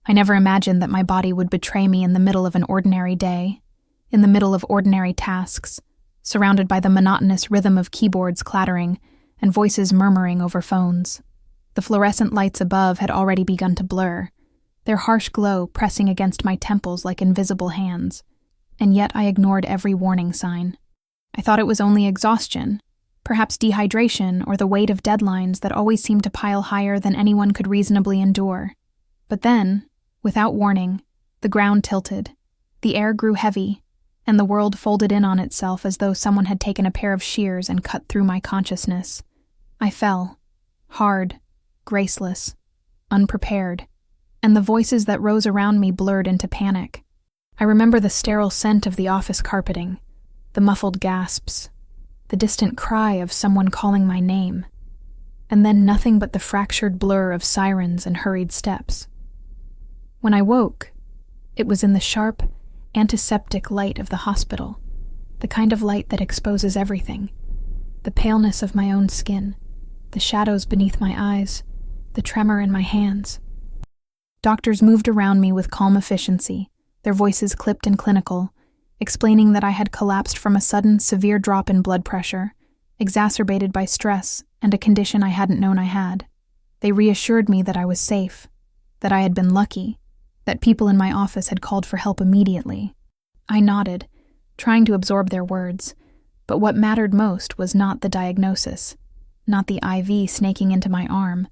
I never imagined that my body would betray me in the middle of an ordinary day, in the middle of ordinary tasks, surrounded by the monotonous rhythm of keyboards clattering and voices murmuring over phones. The fluorescent lights above had already begun to blur, their harsh glow pressing against my temples like invisible hands, and yet I ignored every warning sign. I thought it was only exhaustion, perhaps dehydration or the weight of deadlines that always seemed to pile higher than anyone could reasonably endure. But then, without warning, the ground tilted, the air grew heavy, and the world folded in on itself as though someone had taken a pair of shears and cut through my consciousness. I fell, hard, graceless, unprepared, and the voices that rose around me blurred into panic. I remember the sterile scent of the office carpeting, the muffled gasps, the distant cry of someone calling my name, and then nothing but the fractured blur of sirens and hurried steps. When I woke, it was in the sharp, antiseptic light of the hospital, the kind of light that exposes everything, the paleness of my own skin, the shadows beneath my eyes, the tremor in my hands. Doctors moved around me with calm efficiency, their voices clipped and clinical, explaining that I had collapsed from a sudden, severe drop in blood pressure, exacerbated by stress and a condition I hadn't known I had. They reassured me that I was safe, that I had been lucky, that people in my office had called for help immediately. I nodded, trying to absorb their words, but what mattered most was not the diagnosis, not the IV snaking into my arm,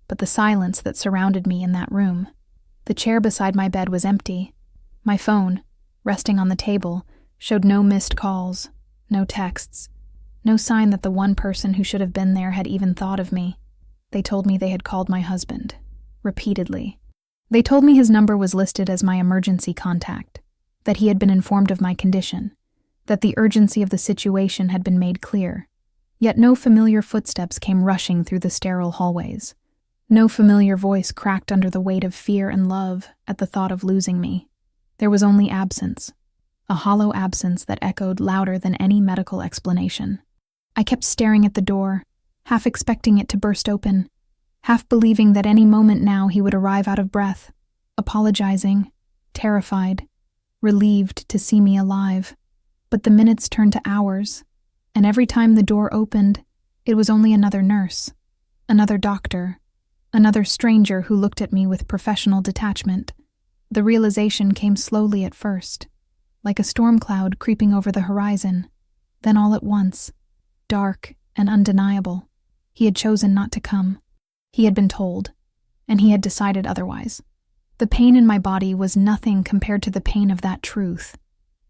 but the silence that surrounded me in that room. The chair beside my bed was empty. My phone, resting on the table, showed no missed calls, no texts, no sign that the one person who should have been there had even thought of me. They told me they had called my husband, repeatedly. They told me his number was listed as my emergency contact, that he had been informed of my condition, that the urgency of the situation had been made clear. Yet no familiar footsteps came rushing through the sterile hallways. No familiar voice cracked under the weight of fear and love at the thought of losing me. There was only absence, a hollow absence that echoed louder than any medical explanation. I kept staring at the door, half expecting it to burst open, half believing that any moment now he would arrive out of breath, apologizing, terrified, relieved to see me alive. But the minutes turned to hours, and every time the door opened, it was only another nurse, another doctor, another stranger who looked at me with professional detachment. The realization came slowly at first, like a storm cloud creeping over the horizon. Then all at once, dark and undeniable, he had chosen not to come. He had been told, and he had decided otherwise. The pain in my body was nothing compared to the pain of that truth.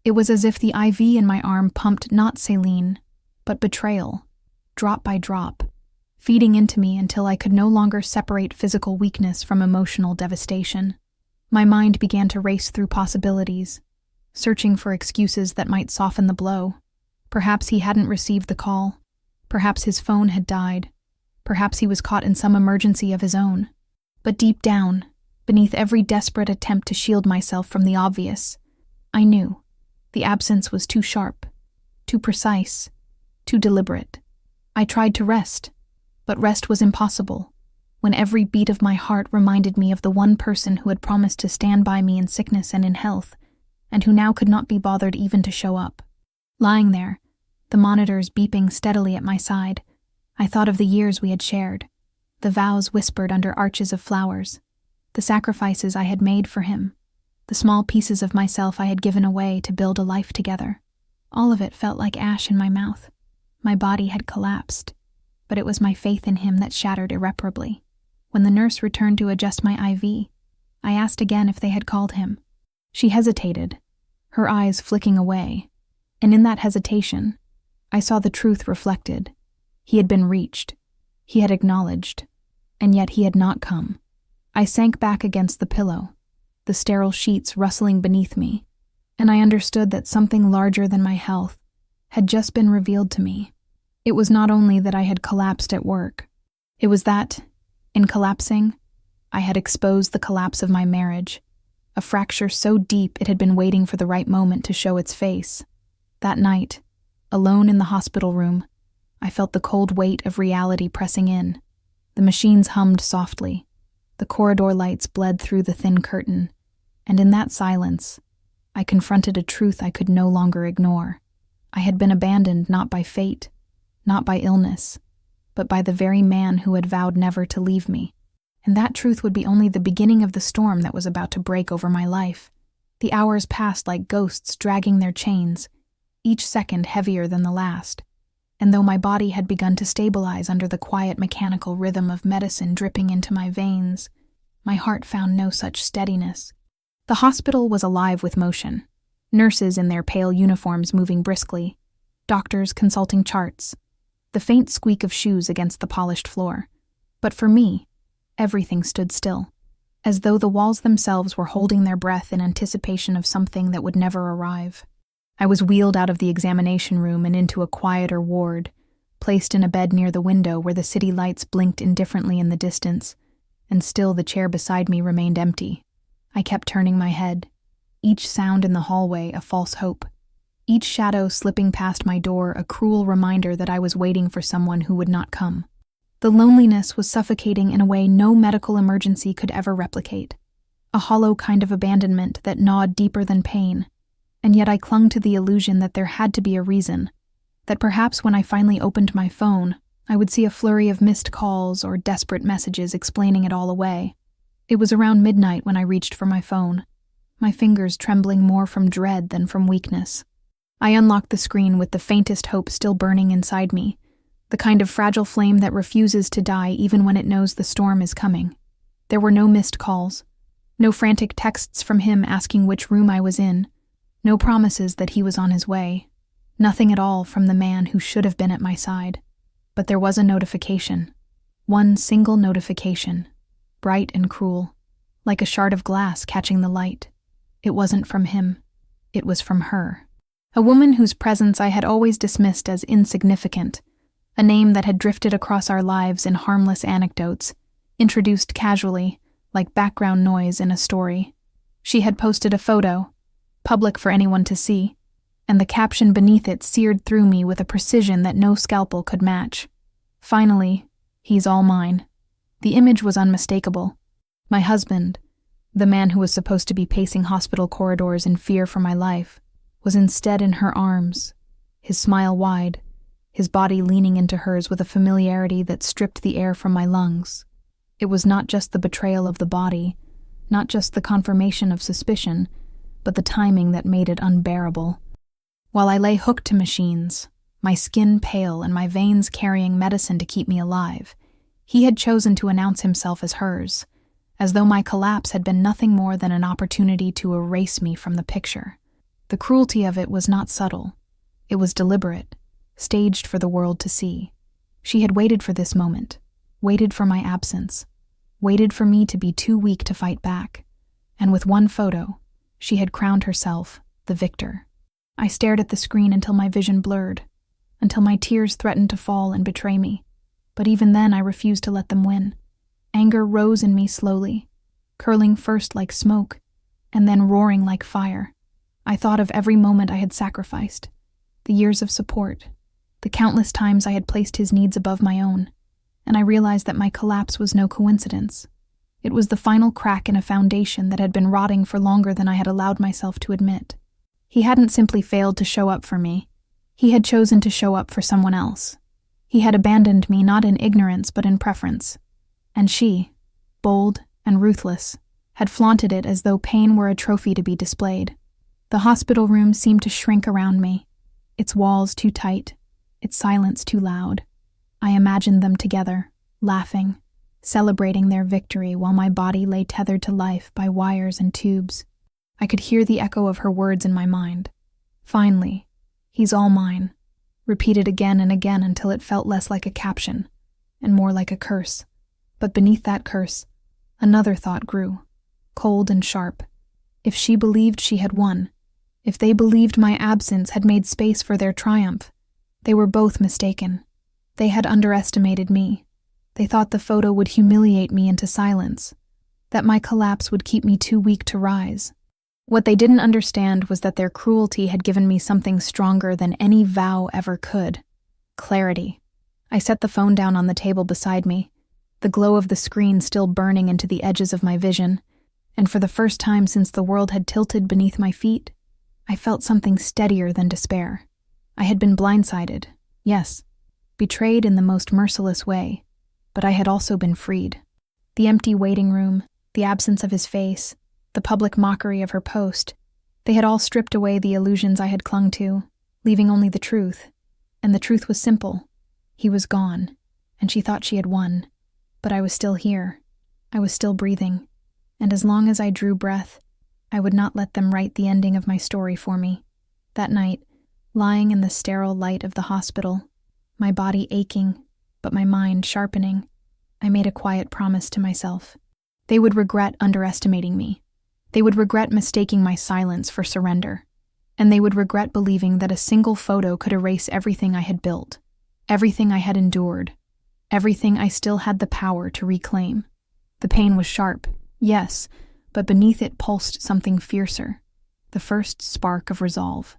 It was as if the IV in my arm pumped not saline, but betrayal, drop by drop, feeding into me until I could no longer separate physical weakness from emotional devastation. My mind began to race through possibilities, searching for excuses that might soften the blow. Perhaps he hadn't received the call. Perhaps his phone had died. Perhaps he was caught in some emergency of his own. But deep down, beneath every desperate attempt to shield myself from the obvious, I knew the absence was too sharp, too precise, too deliberate. I tried to rest, but rest was impossible, when every beat of my heart reminded me of the one person who had promised to stand by me in sickness and in health, and who now could not be bothered even to show up. Lying there, the monitors beeping steadily at my side, I thought of the years we had shared, the vows whispered under arches of flowers, the sacrifices I had made for him, the small pieces of myself I had given away to build a life together. All of it felt like ash in my mouth. My body had collapsed, but it was my faith in him that shattered irreparably. When the nurse returned to adjust my IV, I asked again if they had called him. She hesitated, her eyes flicking away, and in that hesitation, I saw the truth reflected. He had been reached, he had acknowledged, and yet he had not come. I sank back against the pillow, the sterile sheets rustling beneath me, and I understood that something larger than my health had just been revealed to me. It was not only that I had collapsed at work, it was that, in collapsing, I had exposed the collapse of my marriage, a fracture so deep it had been waiting for the right moment to show its face. That night, alone in the hospital room, I felt the cold weight of reality pressing in. The machines hummed softly. The corridor lights bled through the thin curtain, and in that silence, I confronted a truth I could no longer ignore. I had been abandoned not by fate, not by illness, but by the very man who had vowed never to leave me. And that truth would be only the beginning of the storm that was about to break over my life. The hours passed like ghosts dragging their chains, each second heavier than the last. And though my body had begun to stabilize under the quiet mechanical rhythm of medicine dripping into my veins, my heart found no such steadiness. The hospital was alive with motion. Nurses in their pale uniforms moving briskly, doctors consulting charts, the faint squeak of shoes against the polished floor. But for me, everything stood still, as though the walls themselves were holding their breath in anticipation of something that would never arrive. I was wheeled out of the examination room and into a quieter ward, placed in a bed near the window where the city lights blinked indifferently in the distance, and still the chair beside me remained empty. I kept turning my head, each sound in the hallway a false hope, each shadow slipping past my door a cruel reminder that I was waiting for someone who would not come. The loneliness was suffocating in a way no medical emergency could ever replicate, a hollow kind of abandonment that gnawed deeper than pain. And yet I clung to the illusion that there had to be a reason, that perhaps when I finally opened my phone, I would see a flurry of missed calls or desperate messages explaining it all away. It was around midnight when I reached for my phone, my fingers trembling more from dread than from weakness. I unlocked the screen with the faintest hope still burning inside me, the kind of fragile flame that refuses to die even when it knows the storm is coming. There were no missed calls, no frantic texts from him asking which room I was in, no promises that he was on his way, nothing at all from the man who should have been at my side. But there was a notification, one single notification, bright and cruel, like a shard of glass catching the light. It wasn't from him, it was from her. A woman whose presence I had always dismissed as insignificant, a name that had drifted across our lives in harmless anecdotes, introduced casually, like background noise in a story. She had posted a photo, public for anyone to see, and the caption beneath it seared through me with a precision that no scalpel could match. Finally, he's all mine. The image was unmistakable. My husband, the man who was supposed to be pacing hospital corridors in fear for my life, was instead in her arms, his smile wide, his body leaning into hers with a familiarity that stripped the air from my lungs. It was not just the betrayal of the body, not just the confirmation of suspicion, but the timing that made it unbearable. While I lay hooked to machines, my skin pale and my veins carrying medicine to keep me alive, he had chosen to announce himself as hers, as though my collapse had been nothing more than an opportunity to erase me from the picture. The cruelty of it was not subtle. It was deliberate, staged for the world to see. She had waited for this moment, waited for my absence, waited for me to be too weak to fight back, and with one photo, she had crowned herself the victor. I stared at the screen until my vision blurred, until my tears threatened to fall and betray me. But even then I refused to let them win. Anger rose in me slowly, curling first like smoke, and then roaring like fire. I thought of every moment I had sacrificed, the years of support, the countless times I had placed his needs above my own, and I realized that my collapse was no coincidence. It was the final crack in a foundation that had been rotting for longer than I had allowed myself to admit. He hadn't simply failed to show up for me. He had chosen to show up for someone else. He had abandoned me not in ignorance but in preference. And she, bold and ruthless, had flaunted it as though pain were a trophy to be displayed. The hospital room seemed to shrink around me, its walls too tight, its silence too loud. I imagined them together, laughing, celebrating their victory while my body lay tethered to life by wires and tubes. I could hear the echo of her words in my mind. Finally, he's all mine, repeated again and again until it felt less like a caption and more like a curse. But beneath that curse, another thought grew, cold and sharp. If she believed she had won, if they believed my absence had made space for their triumph, they were both mistaken. They had underestimated me. They thought the photo would humiliate me into silence, that my collapse would keep me too weak to rise. What they didn't understand was that their cruelty had given me something stronger than any vow ever could: clarity. I set the phone down on the table beside me, the glow of the screen still burning into the edges of my vision, and for the first time since the world had tilted beneath my feet, I felt something steadier than despair. I had been blindsided, yes, betrayed in the most merciless way, but I had also been freed. The empty waiting room, the absence of his face, the public mockery of her post, they had all stripped away the illusions I had clung to, leaving only the truth. And the truth was simple. He was gone, and she thought she had won. But I was still here. I was still breathing. And as long as I drew breath, I would not let them write the ending of my story for me. That night, lying in the sterile light of the hospital, my body aching, but my mind sharpening, I made a quiet promise to myself. They would regret underestimating me. They would regret mistaking my silence for surrender. And they would regret believing that a single photo could erase everything I had built, everything I had endured, everything I still had the power to reclaim. The pain was sharp, yes, but beneath it pulsed something fiercer, the first spark of resolve.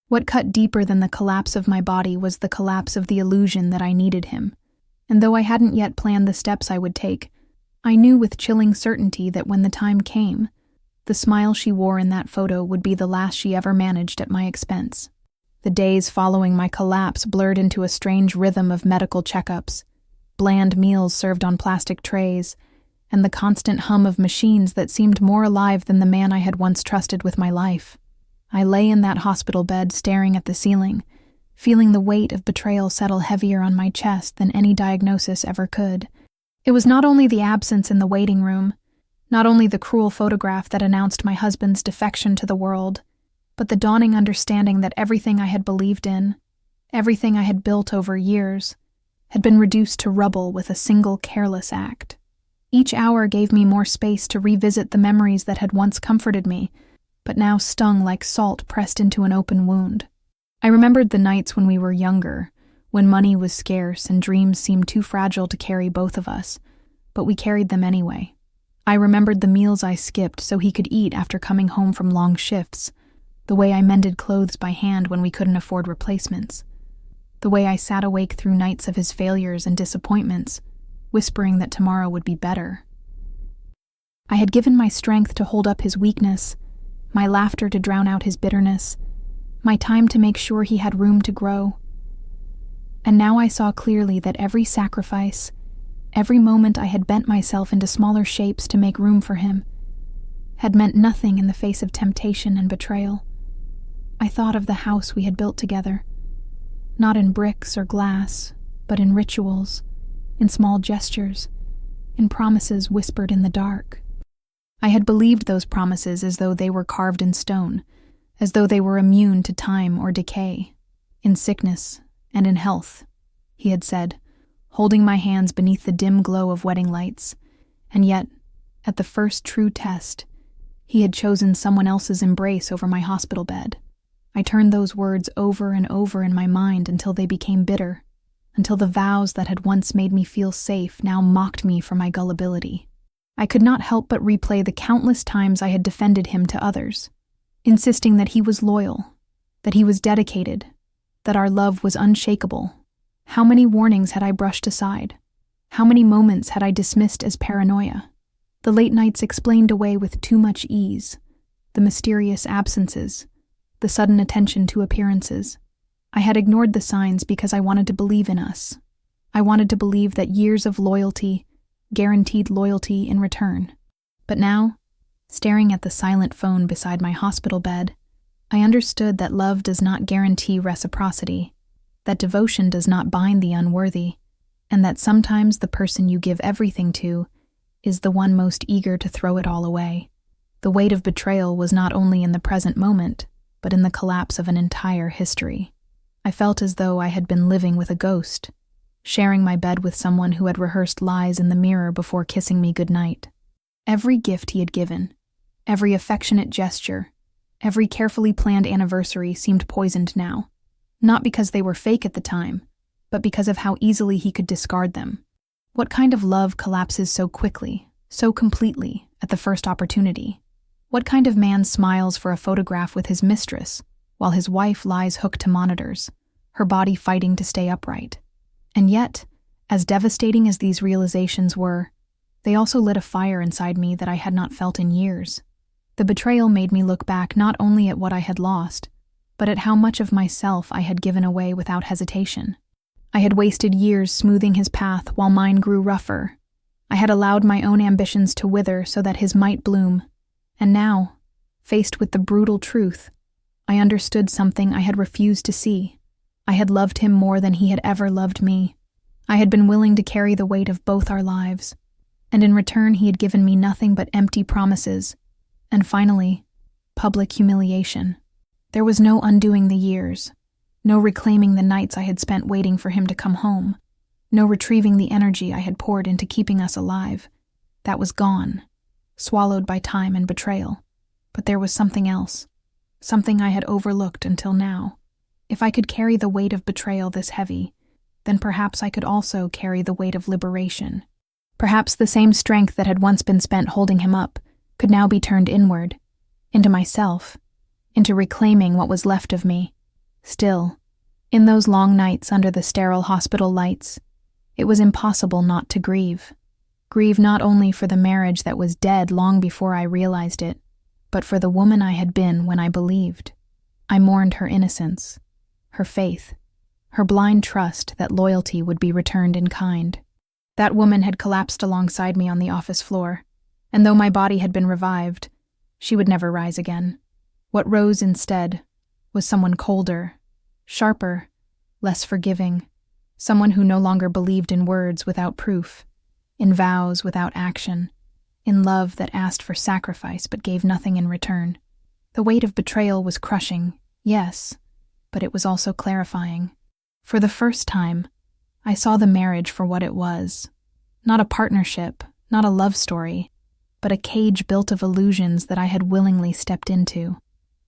What cut deeper than the collapse of my body was the collapse of the illusion that I needed him. And though I hadn't yet planned the steps I would take, I knew with chilling certainty that when the time came, the smile she wore in that photo would be the last she ever managed at my expense. The days following my collapse blurred into a strange rhythm of medical checkups, bland meals served on plastic trays, and the constant hum of machines that seemed more alive than the man I had once trusted with my life. I lay in that hospital bed staring at the ceiling, feeling the weight of betrayal settle heavier on my chest than any diagnosis ever could. It was not only the absence in the waiting room, not only the cruel photograph that announced my husband's defection to the world, but the dawning understanding that everything I had believed in, everything I had built over years, had been reduced to rubble with a single careless act. Each hour gave me more space to revisit the memories that had once comforted me, but now stung like salt pressed into an open wound. I remembered the nights when we were younger, when money was scarce and dreams seemed too fragile to carry both of us, but we carried them anyway. I remembered the meals I skipped so he could eat after coming home from long shifts, the way I mended clothes by hand when we couldn't afford replacements, the way I sat awake through nights of his failures and disappointments, whispering that tomorrow would be better. I had given my strength to hold up his weakness, my laughter to drown out his bitterness, my time to make sure he had room to grow. And now I saw clearly that every sacrifice, every moment I had bent myself into smaller shapes to make room for him, had meant nothing in the face of temptation and betrayal. I thought of the house we had built together, not in bricks or glass, but in rituals, in small gestures, in promises whispered in the dark. I had believed those promises as though they were carved in stone, as though they were immune to time or decay, in sickness and in health, he had said, holding my hands beneath the dim glow of wedding lights, and yet, at the first true test, he had chosen someone else's embrace over my hospital bed. I turned those words over and over in my mind until they became bitter, until the vows that had once made me feel safe now mocked me for my gullibility. I could not help but replay the countless times I had defended him to others, insisting that he was loyal, that he was dedicated, that our love was unshakable. How many warnings had I brushed aside? How many moments had I dismissed as paranoia? The late nights explained away with too much ease, the mysterious absences, the sudden attention to appearances. I had ignored the signs because I wanted to believe in us. I wanted to believe that years of loyalty guaranteed loyalty in return. But now, staring at the silent phone beside my hospital bed, I understood that love does not guarantee reciprocity, that devotion does not bind the unworthy, and that sometimes the person you give everything to is the one most eager to throw it all away. The weight of betrayal was not only in the present moment, but in the collapse of an entire history. I felt as though I had been living with a ghost, sharing my bed with someone who had rehearsed lies in the mirror before kissing me goodnight. Every gift he had given, every affectionate gesture, every carefully planned anniversary seemed poisoned now, not because they were fake at the time, but because of how easily he could discard them. What kind of love collapses so quickly, so completely, at the first opportunity? What kind of man smiles for a photograph with his mistress, while his wife lies hooked to monitors, her body fighting to stay upright? And yet, As devastating as these realizations were, they also lit a fire inside me that I had not felt in years. The betrayal made me look back not only at what I had lost, but at how much of myself I had given away without hesitation. I had wasted years smoothing his path while mine grew rougher. I had allowed my own ambitions to wither so that his might bloom. And now, faced with the brutal truth, I understood something I had refused to see. I had loved him more than he had ever loved me. I had been willing to carry the weight of both our lives, and in return he had given me nothing but empty promises, and finally, public humiliation. There was no undoing the years, no reclaiming the nights I had spent waiting for him to come home, no retrieving the energy I had poured into keeping us alive. That was gone, swallowed by time and betrayal. But there was something else, something I had overlooked until now. If I could carry the weight of betrayal this heavy, then perhaps I could also carry the weight of liberation. Perhaps the same strength that had once been spent holding him up could now be turned inward, into myself, into reclaiming what was left of me. Still, in those long nights under the sterile hospital lights, it was impossible not to grieve. Grieve not only for the marriage that was dead long before I realized it, but for the woman I had been when I believed. I mourned her innocence, her faith, her blind trust that loyalty would be returned in kind. That woman had collapsed alongside me on the office floor, and though my body had been revived, she would never rise again. What rose instead was someone colder, sharper, less forgiving, someone who no longer believed in words without proof, in vows without action, in love that asked for sacrifice but gave nothing in return. The weight of betrayal was crushing, yes, but it was also clarifying. For the first time, I saw the marriage for what it was. Not a partnership, not a love story, but a cage built of illusions that I had willingly stepped into.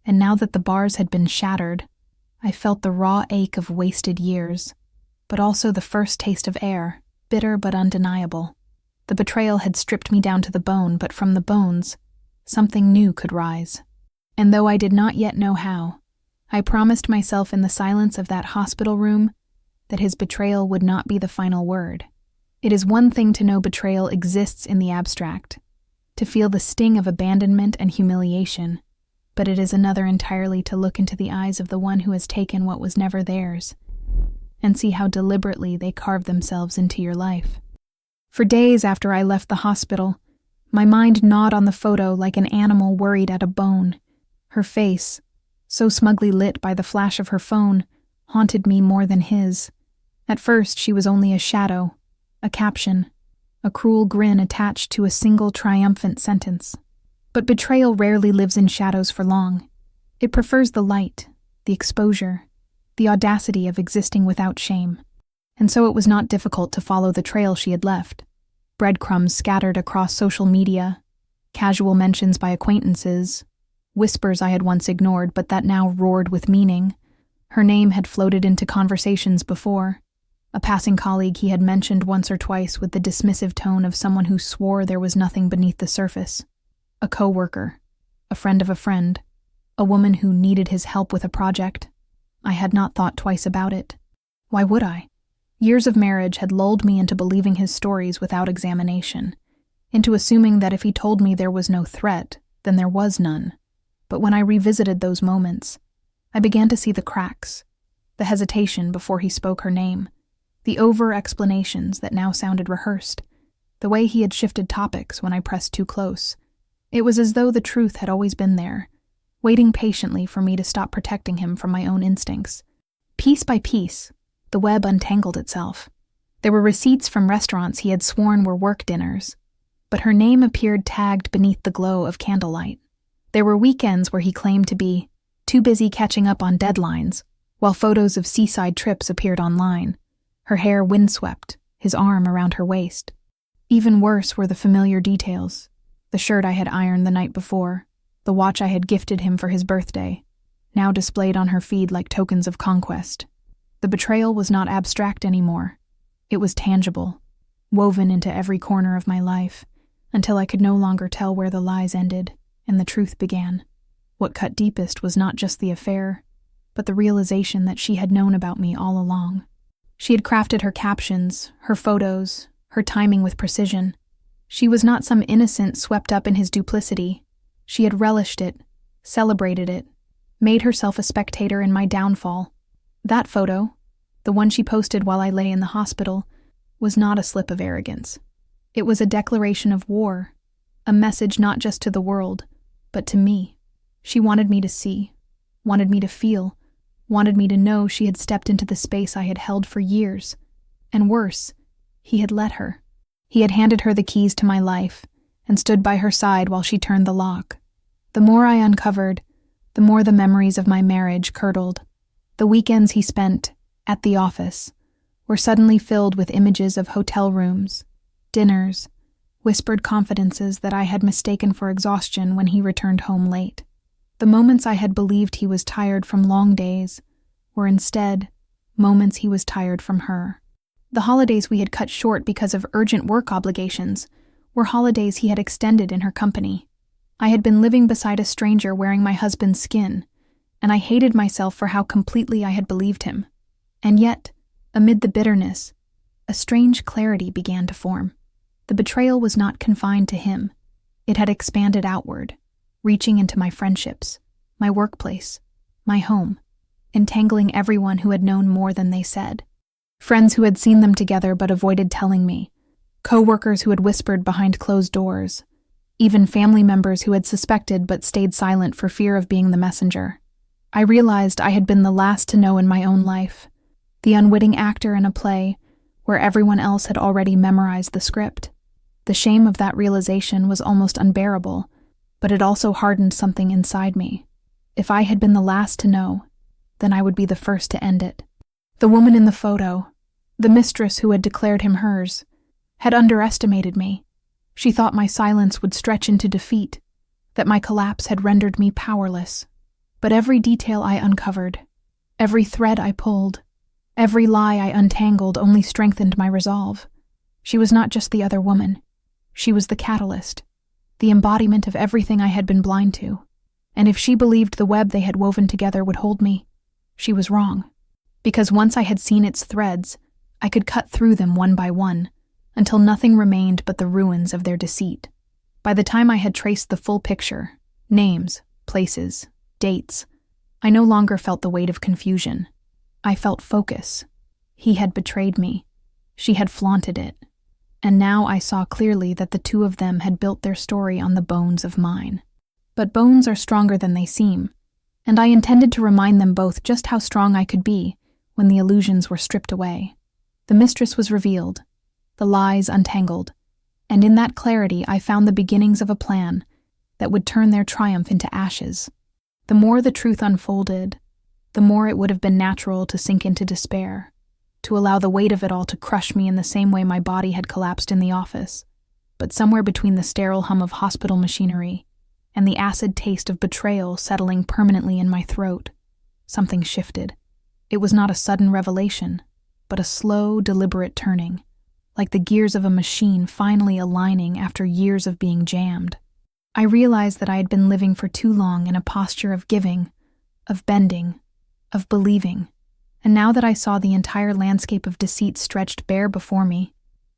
And now that the bars had been shattered, I felt the raw ache of wasted years, but also the first taste of air, bitter but undeniable. The betrayal had stripped me down to the bone, but from the bones, something new could rise. And though I did not yet know how, I promised myself in the silence of that hospital room that his betrayal would not be the final word. It is one thing to know betrayal exists in the abstract, to feel the sting of abandonment and humiliation, but it is another entirely to look into the eyes of the one who has taken what was never theirs, and see how deliberately they carved themselves into your life. For days after I left the hospital, my mind gnawed on the photo like an animal worried at a bone. Her face, so smugly lit by the flash of her phone, haunted me more than his. At first, she was only a shadow, a caption, a cruel grin attached to a single triumphant sentence. But betrayal rarely lives in shadows for long. It prefers the light, the exposure, the audacity of existing without shame. And so it was not difficult to follow the trail she had left. Breadcrumbs scattered across social media, casual mentions by acquaintances, whispers I had once ignored but that now roared with meaning. Her name had floated into conversations before. A passing colleague he had mentioned once or twice with the dismissive tone of someone who swore there was nothing beneath the surface. A co-worker, a friend of a friend, a woman who needed his help with a project. I had not thought twice about it. Why would I? Years of marriage had lulled me into believing his stories without examination, into assuming that if he told me there was no threat, then there was none. But when I revisited those moments, I began to see the cracks, the hesitation before he spoke her name, the over-explanations that now sounded rehearsed, the way he had shifted topics when I pressed too close. It was as though the truth had always been there, waiting patiently for me to stop protecting him from my own instincts. Piece by piece, the web untangled itself. There were receipts from restaurants he had sworn were work dinners, but her name appeared tagged beneath the glow of candlelight. There were weekends where he claimed to be too busy catching up on deadlines, while photos of seaside trips appeared online, her hair windswept, his arm around her waist. Even worse were the familiar details: the shirt I had ironed the night before, the watch I had gifted him for his birthday, now displayed on her feed like tokens of conquest. The betrayal was not abstract anymore. It was tangible, woven into every corner of my life, until I could no longer tell where the lies ended and the truth began. What cut deepest was not just the affair, but the realization that she had known about me all along. She had crafted her captions, her photos, her timing with precision. She was not some innocent swept up in his duplicity. She had relished it, celebrated it, made herself a spectator in my downfall. That photo, the one she posted while I lay in the hospital, was not a slip of arrogance. It was a declaration of war, a message not just to the world, but to me. She wanted me to see, wanted me to feel, wanted me to know she had stepped into the space I had held for years. And worse, he had let her. He had handed her the keys to my life and stood by her side while she turned the lock. The more I uncovered, the more the memories of my marriage curdled. The weekends he spent at the office were suddenly filled with images of hotel rooms, dinners, whispered confidences that I had mistaken for exhaustion when he returned home late. The moments I had believed he was tired from long days were instead moments he was tired from her. The holidays we had cut short because of urgent work obligations were holidays he had extended in her company. I had been living beside a stranger wearing my husband's skin, and I hated myself for how completely I had believed him. And yet, amid the bitterness, a strange clarity began to form. The betrayal was not confined to him. It had expanded outward, reaching into my friendships, my workplace, my home, entangling everyone who had known more than they said. Friends who had seen them together but avoided telling me, co-workers who had whispered behind closed doors, even family members who had suspected but stayed silent for fear of being the messenger. I realized I had been the last to know in my own life, the unwitting actor in a play where everyone else had already memorized the script. The shame of that realization was almost unbearable, but it also hardened something inside me. If I had been the last to know, then I would be the first to end it. The woman in the photo, the mistress who had declared him hers, had underestimated me. She thought my silence would stretch into defeat, that my collapse had rendered me powerless. But every detail I uncovered, every thread I pulled, every lie I untangled only strengthened my resolve. She was not just the other woman. She was the catalyst, the embodiment of everything I had been blind to. And if she believed the web they had woven together would hold me, she was wrong. Because once I had seen its threads, I could cut through them one by one, until nothing remained but the ruins of their deceit. By the time I had traced the full picture, names, places, dates, I no longer felt the weight of confusion. I felt focus. He had betrayed me. She had flaunted it. And now I saw clearly that the two of them had built their story on the bones of mine. But bones are stronger than they seem, and I intended to remind them both just how strong I could be when the illusions were stripped away. The mistress was revealed, the lies untangled, and in that clarity I found the beginnings of a plan that would turn their triumph into ashes. The more the truth unfolded, the more it would have been natural to sink into despair, to allow the weight of it all to crush me in the same way my body had collapsed in the office. But somewhere between the sterile hum of hospital machinery and the acid taste of betrayal settling permanently in my throat, something shifted. It was not a sudden revelation, but a slow, deliberate turning, like the gears of a machine finally aligning after years of being jammed. I realized that I had been living for too long in a posture of giving, of bending, of believing, and now that I saw the entire landscape of deceit stretched bare before me,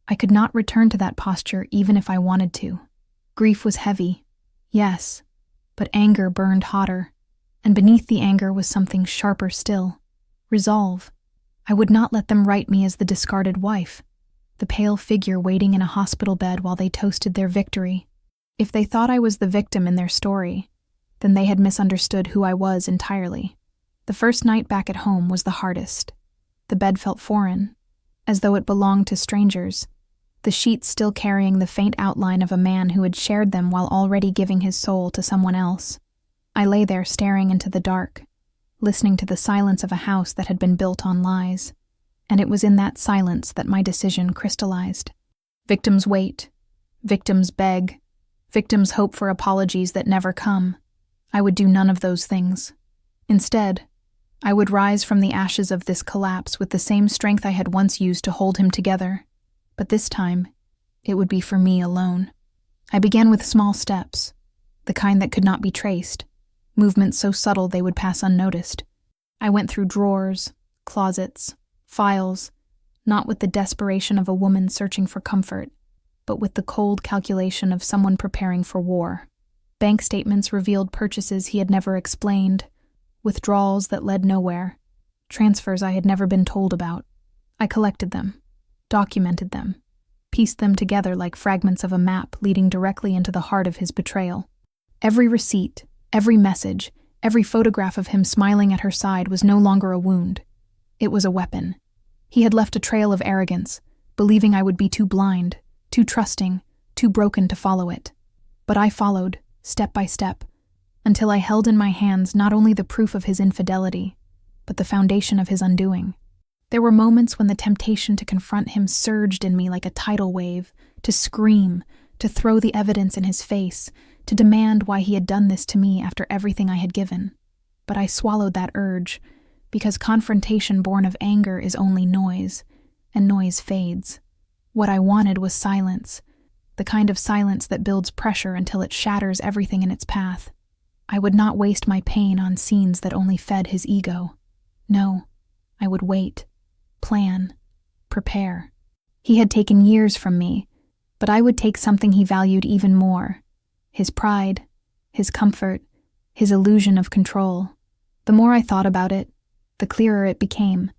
I could not return to that posture even if I wanted to. Grief was heavy, yes, but anger burned hotter, and beneath the anger was something sharper still. Resolve. I would not let them write me as the discarded wife, the pale figure waiting in a hospital bed while they toasted their victory. If they thought I was the victim in their story, then they had misunderstood who I was entirely. The first night back at home was the hardest. The bed felt foreign, as though it belonged to strangers, the sheets still carrying the faint outline of a man who had shared them while already giving his soul to someone else. I lay there staring into the dark, listening to the silence of a house that had been built on lies, and it was in that silence that my decision crystallized. Victims wait, victims beg, victims hope for apologies that never come. I would do none of those things. Instead, I would rise from the ashes of this collapse with the same strength I had once used to hold him together, but this time, it would be for me alone. I began with small steps, the kind that could not be traced, movements so subtle they would pass unnoticed. I went through drawers, closets, files, not with the desperation of a woman searching for comfort, but with the cold calculation of someone preparing for war. Bank statements revealed purchases he had never explained, withdrawals that led nowhere, transfers I had never been told about. I collected them, documented them, pieced them together like fragments of a map leading directly into the heart of his betrayal. Every receipt, every message, every photograph of him smiling at her side was no longer a wound. It was a weapon. He had left a trail of arrogance, believing I would be too blind, too trusting, too broken to follow it. But I followed, step by step, until I held in my hands not only the proof of his infidelity, but the foundation of his undoing. There were moments when the temptation to confront him surged in me like a tidal wave, to scream, to throw the evidence in his face, to demand why he had done this to me after everything I had given. But I swallowed that urge, because confrontation born of anger is only noise, and noise fades. What I wanted was silence, the kind of silence that builds pressure until it shatters everything in its path. I would not waste my pain on scenes that only fed his ego. No, I would wait, plan, prepare. He had taken years from me, but I would take something he valued even more: his pride, his comfort, his illusion of control. The more I thought about it, the clearer it became.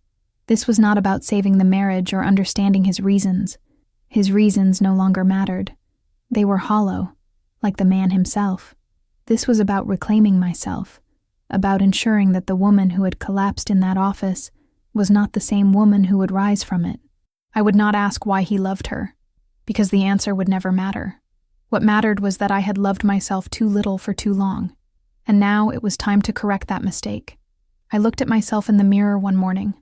This was not about saving the marriage or understanding his reasons. His reasons no longer mattered. They were hollow, like the man himself. This was about reclaiming myself, about ensuring that the woman who had collapsed in that office was not the same woman who would rise from it. I would not ask why he loved her, because the answer would never matter. What mattered was that I had loved myself too little for too long, and now it was time to correct that mistake. I looked at myself in the mirror one morning,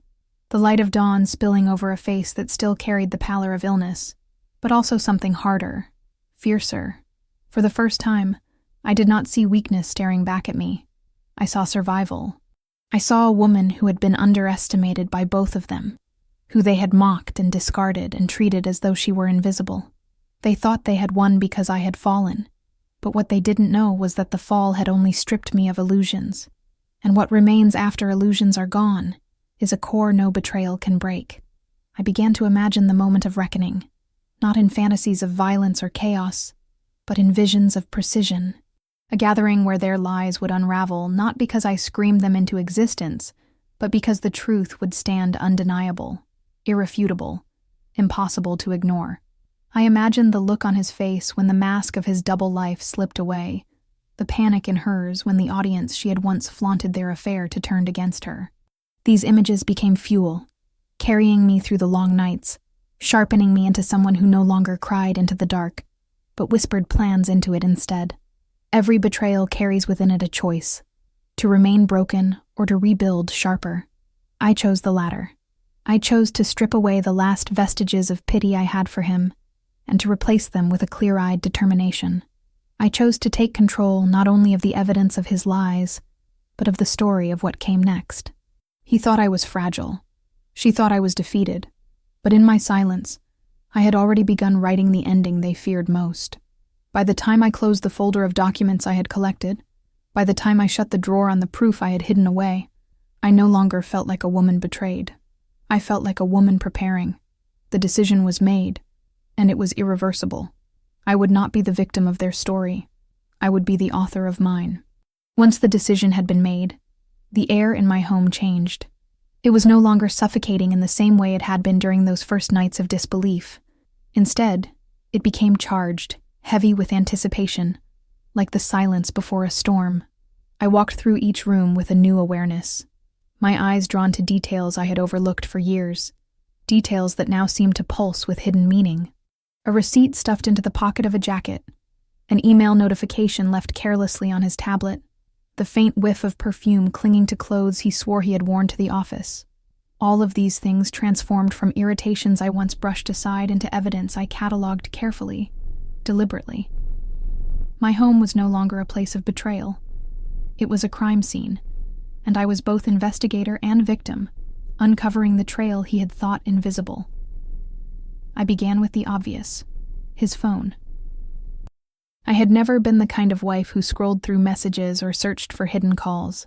the light of dawn spilling over a face that still carried the pallor of illness, but also something harder, fiercer. For the first time, I did not see weakness staring back at me. I saw survival. I saw a woman who had been underestimated by both of them, who they had mocked and discarded and treated as though she were invisible. They thought they had won because I had fallen, but what they didn't know was that the fall had only stripped me of illusions, and what remains after illusions are gone is a core no betrayal can break. I began to imagine the moment of reckoning, not in fantasies of violence or chaos, but in visions of precision, a gathering where their lies would unravel not because I screamed them into existence, but because the truth would stand undeniable, irrefutable, impossible to ignore. I imagined the look on his face when the mask of his double life slipped away, the panic in hers when the audience she had once flaunted their affair to turned against her. These images became fuel, carrying me through the long nights, sharpening me into someone who no longer cried into the dark, but whispered plans into it instead. Every betrayal carries within it a choice, to remain broken or to rebuild sharper. I chose the latter. I chose to strip away the last vestiges of pity I had for him, and to replace them with a clear-eyed determination. I chose to take control not only of the evidence of his lies, but of the story of what came next. He thought I was fragile. She thought I was defeated. But in my silence, I had already begun writing the ending they feared most. By the time I closed the folder of documents I had collected, by the time I shut the drawer on the proof I had hidden away, I no longer felt like a woman betrayed. I felt like a woman preparing. The decision was made, and it was irreversible. I would not be the victim of their story. I would be the author of mine. Once the decision had been made, the air in my home changed. It was no longer suffocating in the same way it had been during those first nights of disbelief. Instead, it became charged, heavy with anticipation, like the silence before a storm. I walked through each room with a new awareness, my eyes drawn to details I had overlooked for years, details that now seemed to pulse with hidden meaning. A receipt stuffed into the pocket of a jacket, an email notification left carelessly on his tablet, the faint whiff of perfume clinging to clothes he swore he had worn to the office. All of these things transformed from irritations I once brushed aside into evidence I catalogued carefully, deliberately. My home was no longer a place of betrayal. It was a crime scene, and I was both investigator and victim, uncovering the trail he had thought invisible. I began with the obvious, his phone. I had never been the kind of wife who scrolled through messages or searched for hidden calls.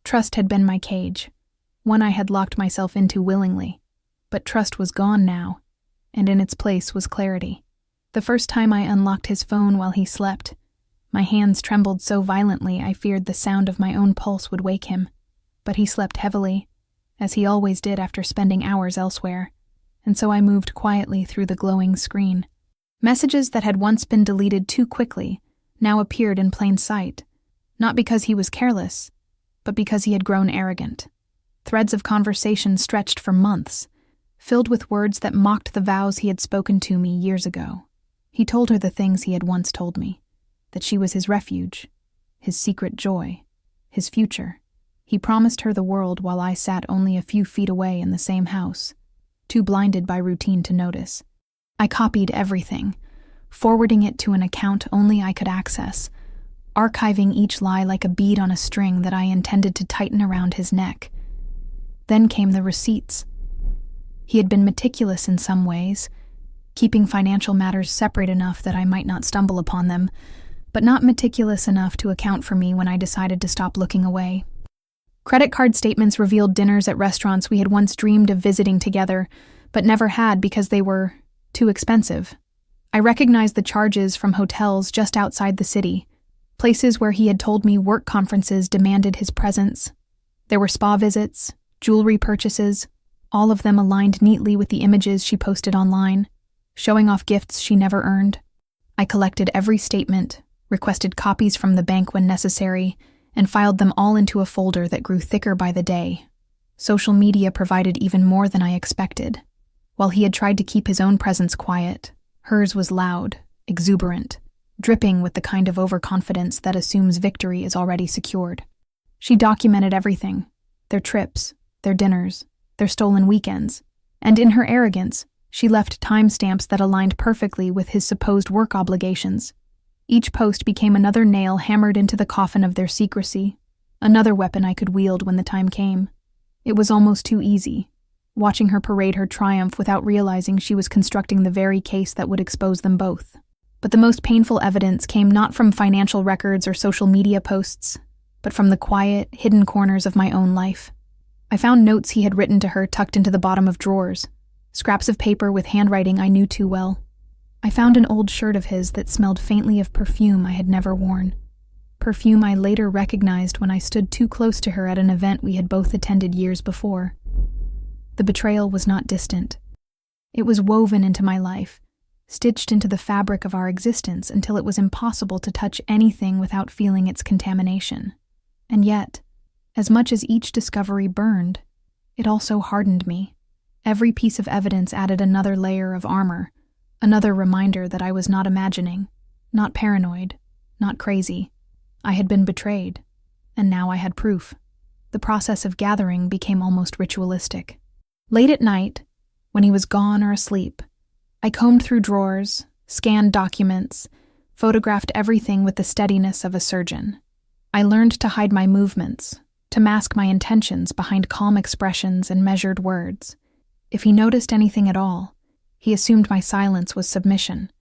Trust had been my cage, one I had locked myself into willingly. But trust was gone now, and in its place was clarity. The first time I unlocked his phone while he slept, my hands trembled so violently I feared the sound of my own pulse would wake him. But he slept heavily, as he always did after spending hours elsewhere, and so I moved quietly through the glowing screen. Messages that had once been deleted too quickly now appeared in plain sight, not because he was careless, but because he had grown arrogant. Threads of conversation stretched for months, filled with words that mocked the vows he had spoken to me years ago. He told her the things he had once told me, that she was his refuge, his secret joy, his future. He promised her the world while I sat only a few feet away in the same house, too blinded by routine to notice. I copied everything, forwarding it to an account only I could access, archiving each lie like a bead on a string that I intended to tighten around his neck. Then came the receipts. He had been meticulous in some ways, keeping financial matters separate enough that I might not stumble upon them, but not meticulous enough to account for me when I decided to stop looking away. Credit card statements revealed dinners at restaurants we had once dreamed of visiting together, but never had because they were too expensive. I recognized the charges from hotels just outside the city, places where he had told me work conferences demanded his presence. There were spa visits, jewelry purchases, all of them aligned neatly with the images she posted online, showing off gifts she never earned. I collected every statement, requested copies from the bank when necessary, and filed them all into a folder that grew thicker by the day. Social media provided even more than I expected. While he had tried to keep his own presence quiet, hers was loud, exuberant, dripping with the kind of overconfidence that assumes victory is already secured. She documented everything, their trips, their dinners, their stolen weekends, and in her arrogance, she left timestamps that aligned perfectly with his supposed work obligations. Each post became another nail hammered into the coffin of their secrecy, another weapon I could wield when the time came. It was almost too easy, watching her parade her triumph without realizing she was constructing the very case that would expose them both. But the most painful evidence came not from financial records or social media posts, but from the quiet, hidden corners of my own life. I found notes he had written to her tucked into the bottom of drawers, scraps of paper with handwriting I knew too well. I found an old shirt of his that smelled faintly of perfume I had never worn. Perfume I later recognized when I stood too close to her at an event we had both attended years before. The betrayal was not distant. It was woven into my life, stitched into the fabric of our existence until it was impossible to touch anything without feeling its contamination. And yet, as much as each discovery burned, it also hardened me. Every piece of evidence added another layer of armor, another reminder that I was not imagining, not paranoid, not crazy. I had been betrayed, and now I had proof. The process of gathering became almost ritualistic. Late at night, when he was gone or asleep, I combed through drawers, scanned documents, photographed everything with the steadiness of a surgeon. I learned to hide my movements, to mask my intentions behind calm expressions and measured words. If he noticed anything at all, he assumed my silence was submission,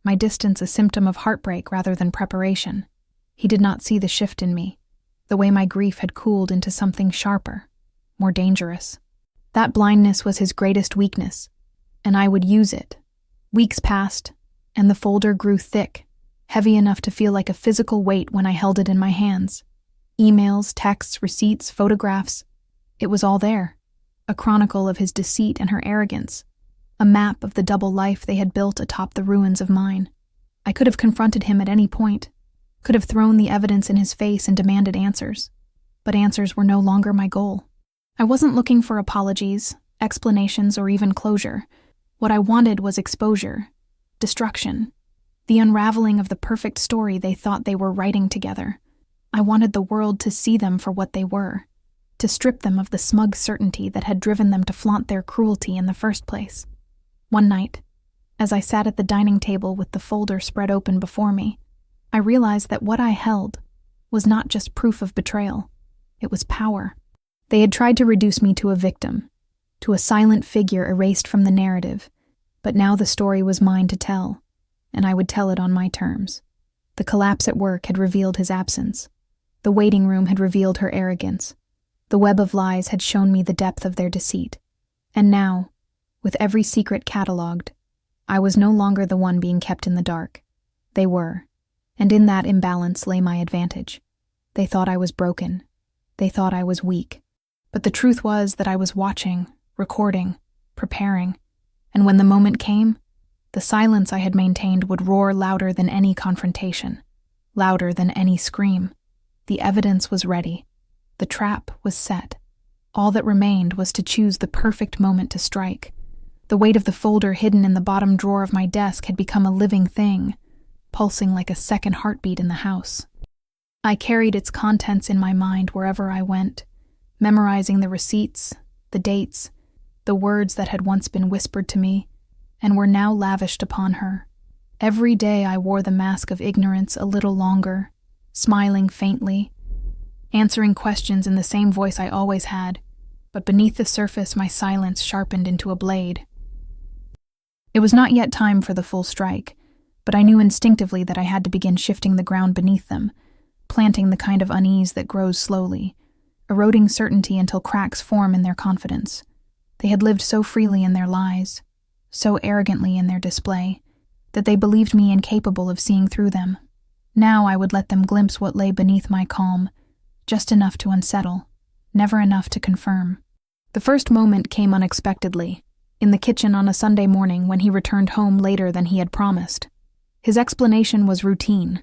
my distance a symptom of heartbreak rather than preparation. He did not see the shift in me, the way my grief had cooled into something sharper, more dangerous. That blindness was his greatest weakness, and I would use it. Weeks passed, and the folder grew thick, heavy enough to feel like a physical weight when I held it in my hands. Emails, texts, receipts, photographs. It was all there, a chronicle of his deceit and her arrogance, a map of the double life they had built atop the ruins of mine. I could have confronted him at any point, could have thrown the evidence in his face and demanded answers, but answers were no longer my goal. I wasn't looking for apologies, explanations, or even closure. What I wanted was exposure, destruction, the unraveling of the perfect story they thought they were writing together. I wanted the world to see them for what they were, to strip them of the smug certainty that had driven them to flaunt their cruelty in the first place. One night, as I sat at the dining table with the folder spread open before me, I realized that what I held was not just proof of betrayal, it was power. They had tried to reduce me to a victim, to a silent figure erased from the narrative, but now the story was mine to tell, and I would tell it on my terms. The collapse at work had revealed his absence. The waiting room had revealed her arrogance. The web of lies had shown me the depth of their deceit. And now, with every secret catalogued. I was no longer the one being kept in the dark. They were, and in that imbalance lay my advantage. They thought I was broken. They thought I was weak. But the truth was that I was watching, recording, preparing, and when the moment came, the silence I had maintained would roar louder than any confrontation, louder than any scream. The evidence was ready. The trap was set. All that remained was to choose the perfect moment to strike. The weight of the folder hidden in the bottom drawer of my desk had become a living thing, pulsing like a second heartbeat in the house. I carried its contents in my mind wherever I went, memorizing the receipts, the dates, the words that had once been whispered to me, and were now lavished upon her. Every day I wore the mask of ignorance a little longer, smiling faintly, answering questions in the same voice I always had, but beneath the surface my silence sharpened into a blade. It was not yet time for the full strike, but I knew instinctively that I had to begin shifting the ground beneath them, planting the kind of unease that grows slowly, eroding certainty until cracks form in their confidence. They had lived so freely in their lies, so arrogantly in their display, that they believed me incapable of seeing through them. Now I would let them glimpse what lay beneath my calm, just enough to unsettle, never enough to confirm. The first moment came unexpectedly, in the kitchen on a Sunday morning when he returned home later than he had promised. His explanation was routine,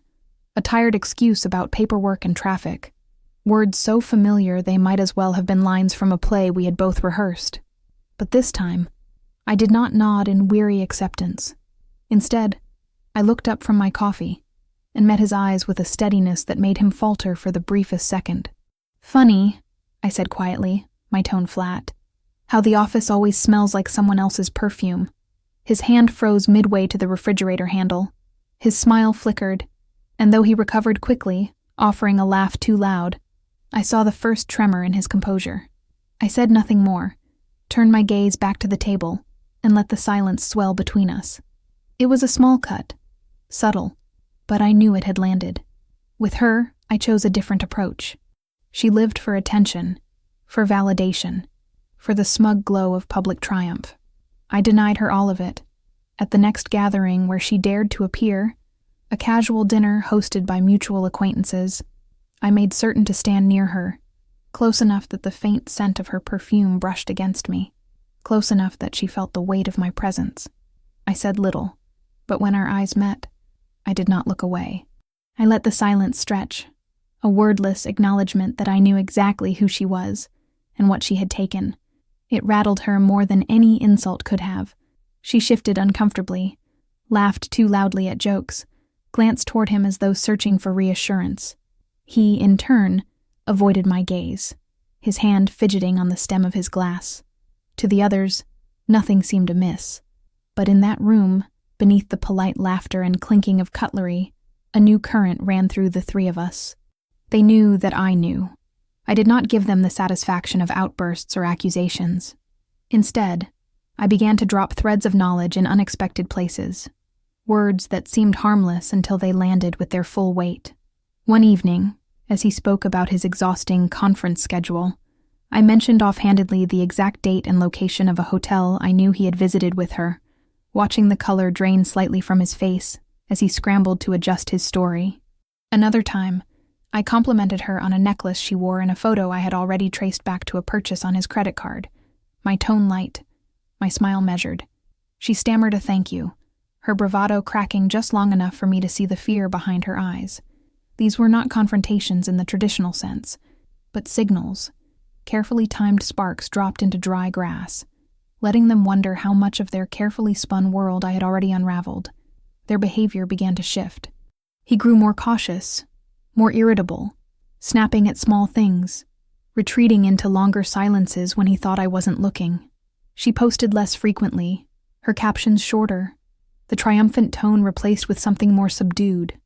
a tired excuse about paperwork and traffic, words so familiar they might as well have been lines from a play we had both rehearsed. But this time, I did not nod in weary acceptance. Instead, I looked up from my coffee and met his eyes with a steadiness that made him falter for the briefest second. "Funny," I said quietly, my tone flat, "how the office always smells like someone else's perfume." His hand froze midway to the refrigerator handle. His smile flickered, and though he recovered quickly, offering a laugh too loud, I saw the first tremor in his composure. I said nothing more, turned my gaze back to the table, and let the silence swell between us. It was a small cut, subtle, but I knew it had landed. With her, I chose a different approach. She lived for attention, for validation, for the smug glow of public triumph. I denied her all of it. At the next gathering where she dared to appear, a casual dinner hosted by mutual acquaintances, I made certain to stand near her, close enough that the faint scent of her perfume brushed against me, close enough that she felt the weight of my presence. I said little, but when our eyes met, I did not look away. I let the silence stretch, a wordless acknowledgement that I knew exactly who she was and what she had taken. It rattled her more than any insult could have. She shifted uncomfortably, laughed too loudly at jokes, glanced toward him as though searching for reassurance. He, in turn, avoided my gaze, his hand fidgeting on the stem of his glass. To the others, nothing seemed amiss. But in that room, beneath the polite laughter and clinking of cutlery, a new current ran through the three of us. They knew that I knew. I did not give them the satisfaction of outbursts or accusations. Instead, I began to drop threads of knowledge in unexpected places, words that seemed harmless until they landed with their full weight. One evening, as he spoke about his exhausting conference schedule, I mentioned offhandedly the exact date and location of a hotel I knew he had visited with her, watching the color drain slightly from his face as he scrambled to adjust his story. Another time, I complimented her on a necklace she wore in a photo I had already traced back to a purchase on his credit card, my tone light, my smile measured. She stammered a thank you, her bravado cracking just long enough for me to see the fear behind her eyes. These were not confrontations in the traditional sense, but signals, carefully timed sparks dropped into dry grass, letting them wonder how much of their carefully spun world I had already unraveled. Their behavior began to shift. He grew more cautious, more irritable, snapping at small things, retreating into longer silences when he thought I wasn't looking. She posted less frequently, her captions shorter, the triumphant tone replaced with something more subdued,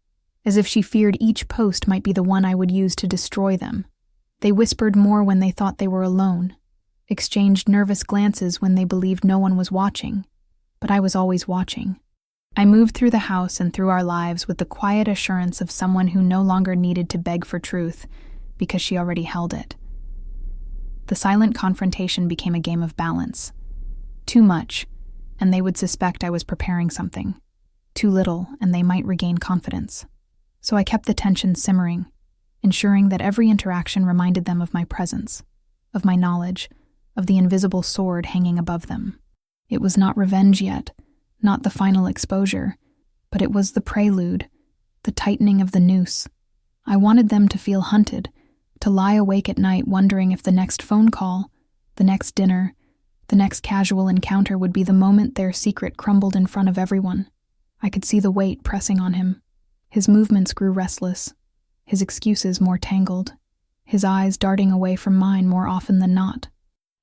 as if she feared each post might be the one I would use to destroy them. They whispered more when they thought they were alone, exchanged nervous glances when they believed no one was watching, but I was always watching. I moved through the house and through our lives with the quiet assurance of someone who no longer needed to beg for truth because she already held it. The silent confrontation became a game of balance. Too much, and they would suspect I was preparing something. Too little, and they might regain confidence. So I kept the tension simmering, ensuring that every interaction reminded them of my presence, of my knowledge, of the invisible sword hanging above them. It was not revenge yet, not the final exposure, but it was the prelude, the tightening of the noose. I wanted them to feel hunted, to lie awake at night wondering if the next phone call, the next dinner, the next casual encounter would be the moment their secret crumbled in front of everyone. I could see the weight pressing on him. His movements grew restless, his excuses more tangled, his eyes darting away from mine more often than not.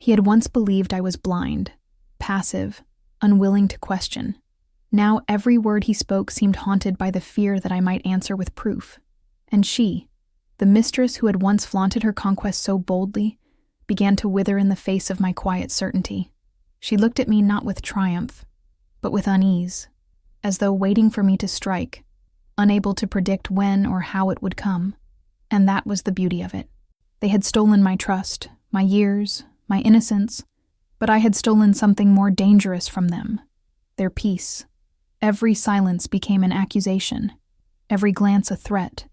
He had once believed I was blind, passive, unwilling to question. Now every word he spoke seemed haunted by the fear that I might answer with proof. And she, the mistress who had once flaunted her conquest so boldly, began to wither in the face of my quiet certainty. She looked at me not with triumph, but with unease, as though waiting for me to strike, unable to predict when or how it would come. And that was the beauty of it. They had stolen my trust, my years, my innocence, but I had stolen something more dangerous from them, their peace. Every silence became an accusation, every glance a threat,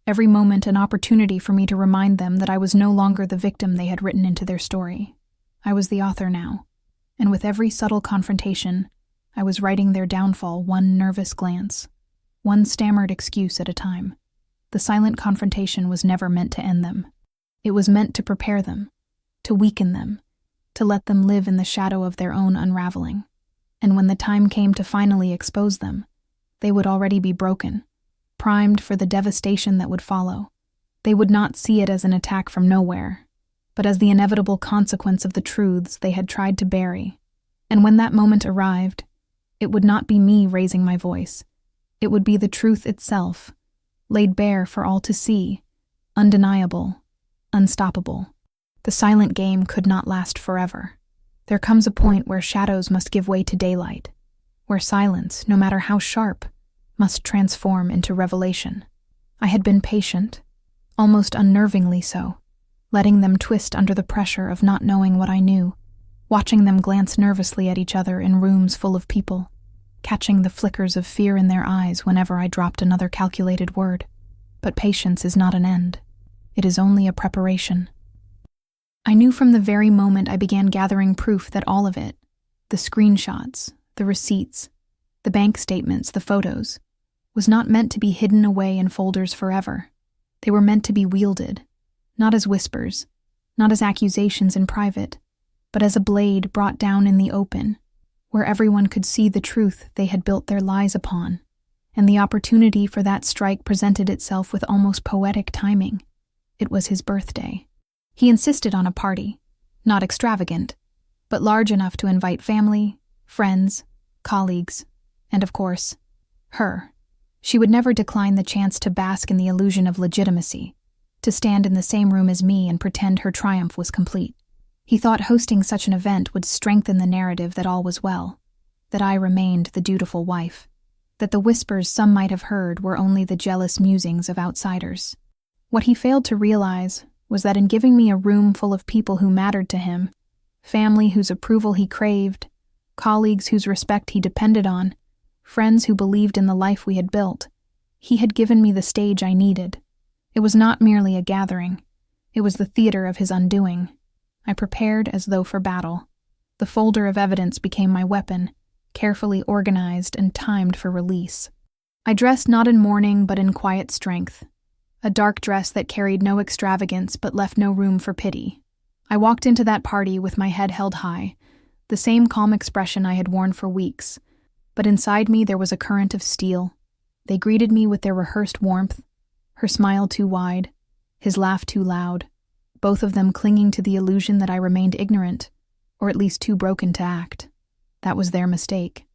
every moment an opportunity for me to remind them that I was no longer the victim they had written into their story. I was the author now, and with every subtle confrontation, I was writing their downfall one nervous glance, one stammered excuse at a time. The silent confrontation was never meant to end them. It was meant to prepare them, to weaken them, to let them live in the shadow of their own unraveling. And when the time came to finally expose them, they would already be broken, primed for the devastation that would follow. They would not see it as an attack from nowhere, but as the inevitable consequence of the truths they had tried to bury. And when that moment arrived, it would not be me raising my voice. It would be the truth itself, laid bare for all to see, undeniable, unstoppable. The silent game could not last forever. There comes a point where shadows must give way to daylight, where silence, no matter how sharp, must transform into revelation. I had been patient, almost unnervingly so, letting them twist under the pressure of not knowing what I knew, watching them glance nervously at each other in rooms full of people, catching the flickers of fear in their eyes whenever I dropped another calculated word. But patience is not an end. It is only a preparation. I knew from the very moment I began gathering proof that all of it, the screenshots, the receipts, the bank statements, the photos, was not meant to be hidden away in folders forever. They were meant to be wielded, not as whispers, not as accusations in private, but as a blade brought down in the open, where everyone could see the truth they had built their lies upon. And the opportunity for that strike presented itself with almost poetic timing. It was his birthday. He insisted on a party, not extravagant, but large enough to invite family, friends, colleagues, and of course, her. She would never decline the chance to bask in the illusion of legitimacy, to stand in the same room as me and pretend her triumph was complete. He thought hosting such an event would strengthen the narrative that all was well, that I remained the dutiful wife, that the whispers some might have heard were only the jealous musings of outsiders. What he failed to realize was that in giving me a room full of people who mattered to him, family whose approval he craved, colleagues whose respect he depended on, friends who believed in the life we had built, he had given me the stage I needed. It was not merely a gathering. It was the theater of his undoing. I prepared as though for battle. The folder of evidence became my weapon, carefully organized and timed for release. I dressed not in mourning but in quiet strength, a dark dress that carried no extravagance but left no room for pity. I walked into that party with my head held high, the same calm expression I had worn for weeks, but inside me there was a current of steel. They greeted me with their rehearsed warmth, her smile too wide, his laugh too loud, both of them clinging to the illusion that I remained ignorant, or at least too broken to act. That was their mistake.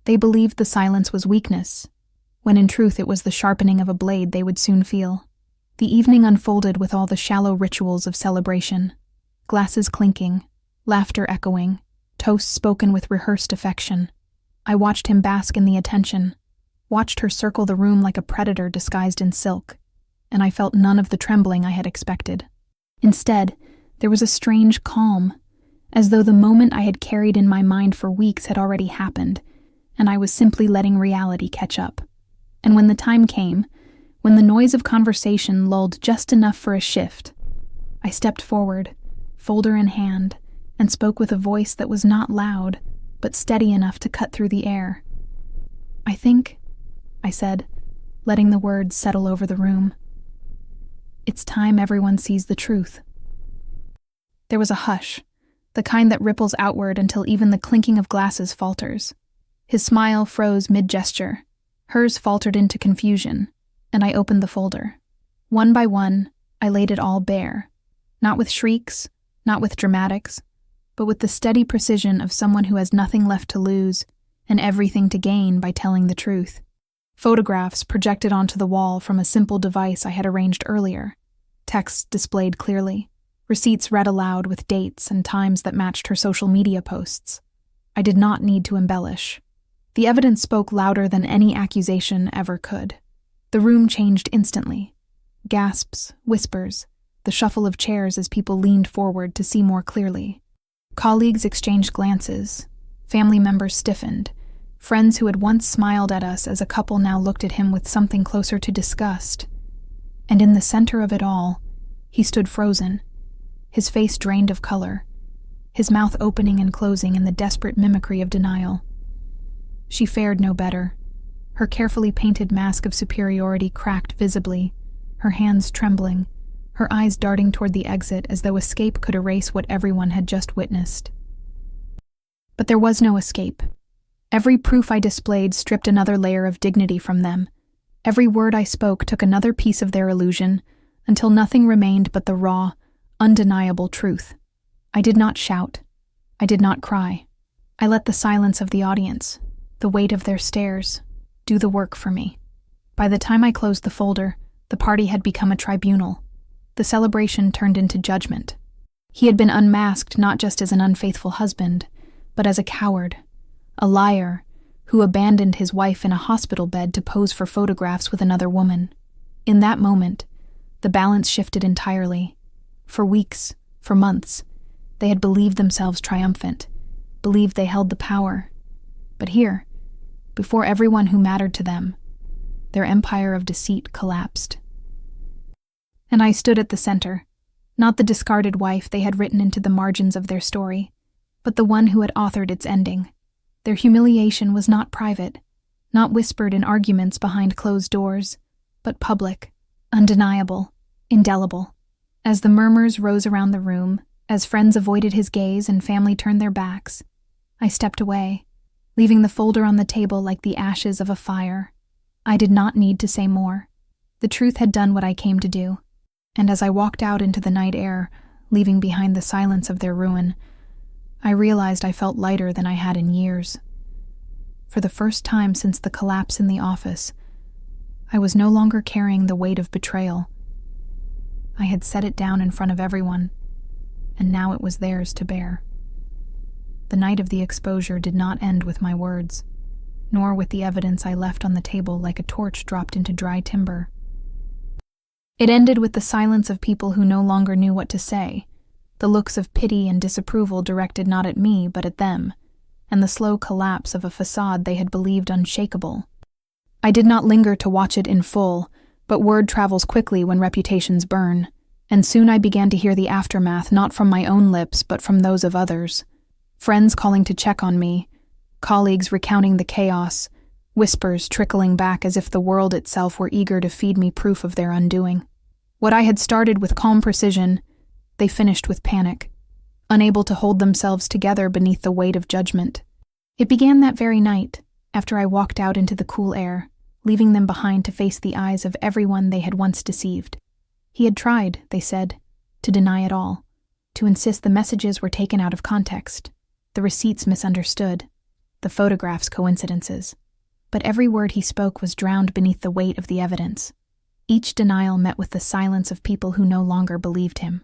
They believed the silence was weakness, when in truth it was the sharpening of a blade they would soon feel. The evening unfolded with all the shallow rituals of celebration, glasses clinking, laughter echoing, toasts spoken with rehearsed affection. I watched him bask in the attention, watched her circle the room like a predator disguised in silk, and I felt none of the trembling I had expected. Instead, there was a strange calm, as though the moment I had carried in my mind for weeks had already happened, and I was simply letting reality catch up. And when the time came, when the noise of conversation lulled just enough for a shift, I stepped forward, folder in hand, and spoke with a voice that was not loud, but steady enough to cut through the air. "I think," I said, letting the words settle over the room, "it's time everyone sees the truth." There was a hush, the kind that ripples outward until even the clinking of glasses falters. His smile froze mid-gesture. Hers faltered into confusion, and I opened the folder. One by one, I laid it all bare, not with shrieks, not with dramatics, but with the steady precision of someone who has nothing left to lose and everything to gain by telling the truth. Photographs projected onto the wall from a simple device I had arranged earlier. Texts displayed clearly. Receipts read aloud with dates and times that matched her social media posts. I did not need to embellish. The evidence spoke louder than any accusation ever could. The room changed instantly. Gasps, whispers, the shuffle of chairs as people leaned forward to see more clearly. Colleagues exchanged glances. Family members stiffened. Friends who had once smiled at us as a couple now looked at him with something closer to disgust. And in the center of it all, he stood frozen, his face drained of color, his mouth opening and closing in the desperate mimicry of denial. She fared no better. Her carefully painted mask of superiority cracked visibly, her hands trembling, her eyes darting toward the exit as though escape could erase what everyone had just witnessed. But there was no escape. Every proof I displayed stripped another layer of dignity from them. Every word I spoke took another piece of their illusion, until nothing remained but the raw, undeniable truth. I did not shout. I did not cry. I let the silence of the audience, the weight of their stares, do the work for me. By the time I closed the folder, the party had become a tribunal. The celebration turned into judgment. He had been unmasked not just as an unfaithful husband, but as a coward, a liar who abandoned his wife in a hospital bed to pose for photographs with another woman. In that moment, the balance shifted entirely. For weeks, for months, they had believed themselves triumphant, believed they held the power. But here, before everyone who mattered to them, their empire of deceit collapsed. And I stood at the center, not the discarded wife they had written into the margins of their story, but the one who had authored its ending. Their humiliation was not private, not whispered in arguments behind closed doors, but public, undeniable, indelible. As the murmurs rose around the room, as friends avoided his gaze and family turned their backs, I stepped away, leaving the folder on the table like the ashes of a fire. I did not need to say more. The truth had done what I came to do, and as I walked out into the night air, leaving behind the silence of their ruin, I realized I felt lighter than I had in years. For the first time since the collapse in the office, I was no longer carrying the weight of betrayal. I had set it down in front of everyone, and now it was theirs to bear. The night of the exposure did not end with my words, nor with the evidence I left on the table like a torch dropped into dry timber. It ended with the silence of people who no longer knew what to say, the looks of pity and disapproval directed not at me but at them, and the slow collapse of a facade they had believed unshakable. I did not linger to watch it in full, but word travels quickly when reputations burn, and soon I began to hear the aftermath not from my own lips but from those of others. Friends calling to check on me, colleagues recounting the chaos, whispers trickling back as if the world itself were eager to feed me proof of their undoing. What I had started with calm precision, they finished with panic, unable to hold themselves together beneath the weight of judgment. It began that very night, after I walked out into the cool air, leaving them behind to face the eyes of everyone they had once deceived. He had tried, they said, to deny it all, to insist the messages were taken out of context, the receipts misunderstood, the photographs coincidences. But every word he spoke was drowned beneath the weight of the evidence. Each denial met with the silence of people who no longer believed him.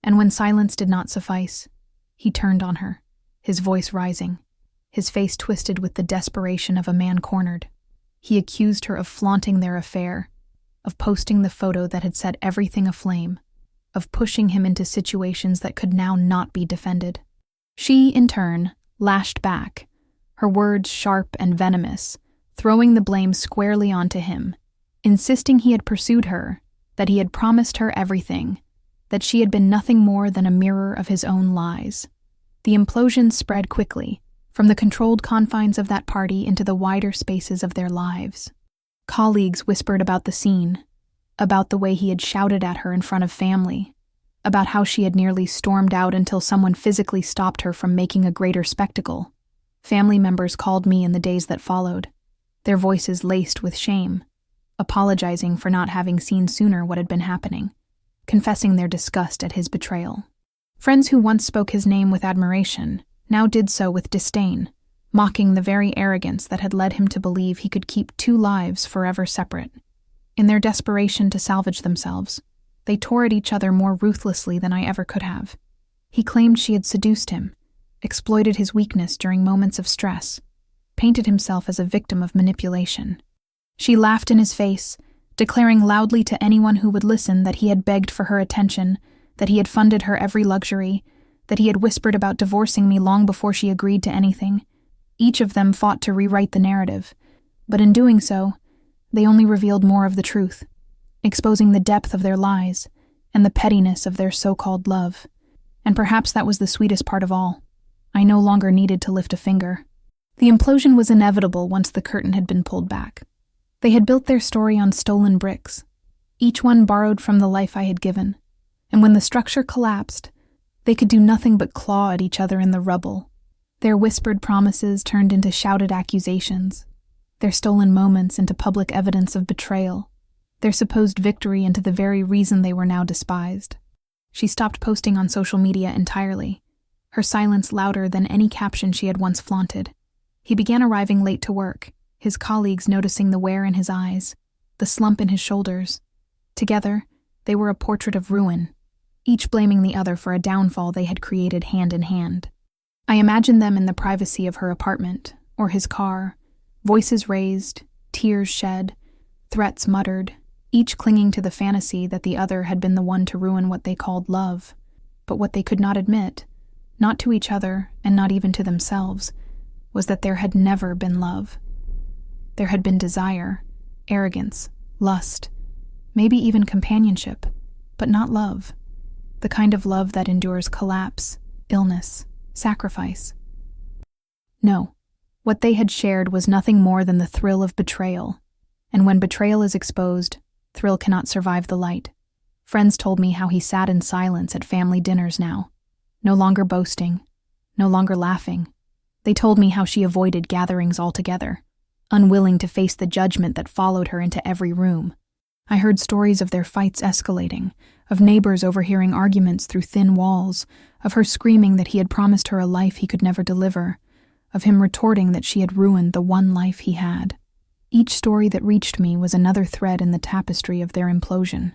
And when silence did not suffice, he turned on her, his voice rising, his face twisted with the desperation of a man cornered. He accused her of flaunting their affair, of posting the photo that had set everything aflame, of pushing him into situations that could now not be defended. She, in turn, lashed back, her words sharp and venomous, throwing the blame squarely onto him, insisting he had pursued her, that he had promised her everything, that she had been nothing more than a mirror of his own lies. The implosion spread quickly, from the controlled confines of that party into the wider spaces of their lives. Colleagues whispered about the scene, about the way he had shouted at her in front of family, about how she had nearly stormed out until someone physically stopped her from making a greater spectacle. Family members called me in the days that followed, their voices laced with shame, apologizing for not having seen sooner what had been happening, confessing their disgust at his betrayal. Friends who once spoke his name with admiration now did so with disdain, mocking the very arrogance that had led him to believe he could keep two lives forever separate. In their desperation to salvage themselves, they tore at each other more ruthlessly than I ever could have. He claimed she had seduced him, exploited his weakness during moments of stress, painted himself as a victim of manipulation. She laughed in his face, declaring loudly to anyone who would listen that he had begged for her attention, that he had funded her every luxury, that he had whispered about divorcing me long before she agreed to anything. Each of them fought to rewrite the narrative, but in doing so, they only revealed more of the truth, exposing the depth of their lies and the pettiness of their so-called love. And perhaps that was the sweetest part of all. I no longer needed to lift a finger. The implosion was inevitable once the curtain had been pulled back. They had built their story on stolen bricks, each one borrowed from the life I had given, and when the structure collapsed, they could do nothing but claw at each other in the rubble. Their whispered promises turned into shouted accusations, their stolen moments into public evidence of betrayal, their supposed victory into the very reason they were now despised. She stopped posting on social media entirely, her silence louder than any caption she had once flaunted. He began arriving late to work, his colleagues noticing the wear in his eyes, the slump in his shoulders. Together, they were a portrait of ruin, each blaming the other for a downfall they had created hand in hand. I imagined them in the privacy of her apartment, or his car, voices raised, tears shed, threats muttered, each clinging to the fantasy that the other had been the one to ruin what they called love. But what they could not admit, not to each other and not even to themselves, was that there had never been love. There had been desire, arrogance, lust, maybe even companionship, but not love. The kind of love that endures collapse, illness, sacrifice. No, what they had shared was nothing more than the thrill of betrayal, and when betrayal is exposed, thrill cannot survive the light. Friends told me how he sat in silence at family dinners now, no longer boasting, no longer laughing. They told me how she avoided gatherings altogether, unwilling to face the judgment that followed her into every room. I heard stories of their fights escalating, of neighbors overhearing arguments through thin walls, of her screaming that he had promised her a life he could never deliver, of him retorting that she had ruined the one life he had. Each story that reached me was another thread in the tapestry of their implosion,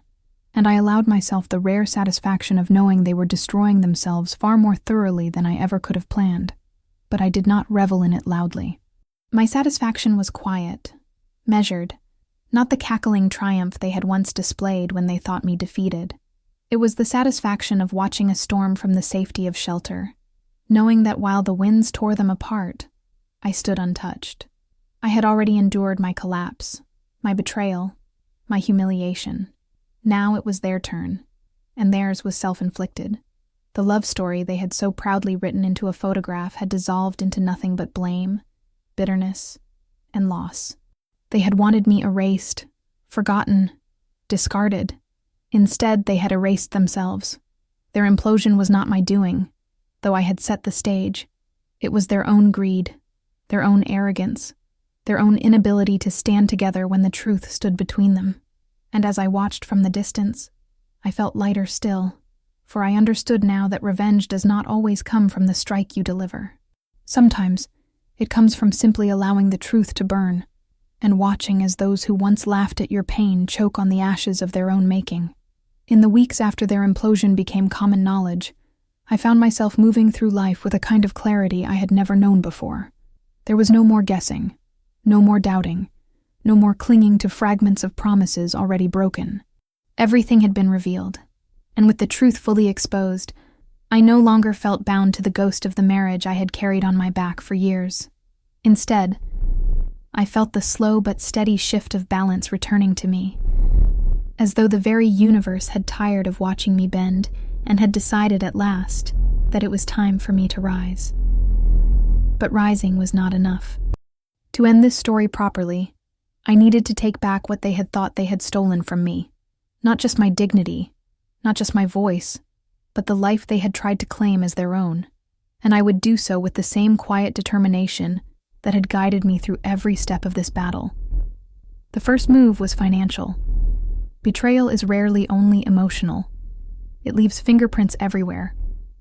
and I allowed myself the rare satisfaction of knowing they were destroying themselves far more thoroughly than I ever could have planned. But I did not revel in it loudly. My satisfaction was quiet, measured, not the cackling triumph they had once displayed when they thought me defeated. It was the satisfaction of watching a storm from the safety of shelter, knowing that while the winds tore them apart, I stood untouched. I had already endured my collapse, my betrayal, my humiliation. Now it was their turn, and theirs was self-inflicted. The love story they had so proudly written into a photograph had dissolved into nothing but blame, bitterness, and loss. They had wanted me erased, forgotten, discarded. Instead, they had erased themselves. Their implosion was not my doing, though I had set the stage. It was their own greed, their own arrogance, their own inability to stand together when the truth stood between them. And as I watched from the distance, I felt lighter still, for I understood now that revenge does not always come from the strike you deliver. Sometimes, it comes from simply allowing the truth to burn, and watching as those who once laughed at your pain choke on the ashes of their own making. In the weeks after their implosion became common knowledge, I found myself moving through life with a kind of clarity I had never known before. There was no more guessing, no more doubting, no more clinging to fragments of promises already broken. Everything had been revealed, and with the truth fully exposed, I no longer felt bound to the ghost of the marriage I had carried on my back for years. Instead, I felt the slow but steady shift of balance returning to me, as though the very universe had tired of watching me bend and had decided at last that it was time for me to rise. But rising was not enough. To end this story properly, I needed to take back what they had thought they had stolen from me. Not just my dignity, not just my voice, but the life they had tried to claim as their own. And I would do so with the same quiet determination that had guided me through every step of this battle. The first move was financial. Betrayal is rarely only emotional. It leaves fingerprints everywhere,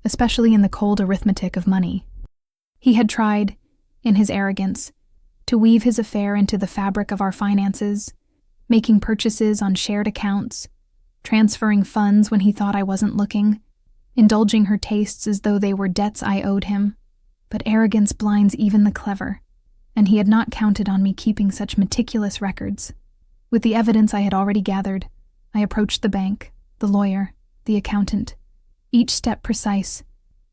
especially in the cold arithmetic of money. He had tried, in his arrogance, to weave his affair into the fabric of our finances, making purchases on shared accounts, transferring funds when he thought I wasn't looking, indulging her tastes as though they were debts I owed him. But arrogance blinds even the clever, and he had not counted on me keeping such meticulous records. With the evidence I had already gathered, I approached the bank, the lawyer, the accountant, each step precise,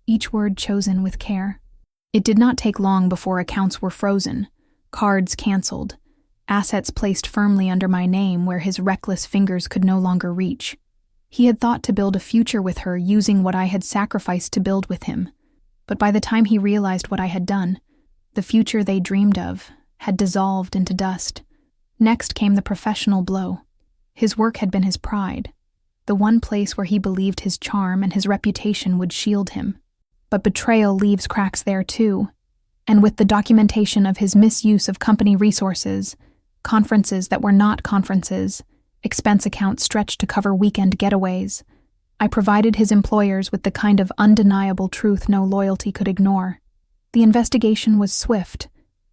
each word chosen with care. It did not take long before accounts were frozen, cards canceled, assets placed firmly under my name where his reckless fingers could no longer reach. He had thought to build a future with her using what I had sacrificed to build with him, but by the time he realized what I had done, the future they dreamed of had dissolved into dust. Next came the professional blow. His work had been his pride, the one place where he believed his charm and his reputation would shield him. But betrayal leaves cracks there too, and with the documentation of his misuse of company resources, conferences that were not conferences, expense accounts stretched to cover weekend getaways, I provided his employers with the kind of undeniable truth no loyalty could ignore. The investigation was swift,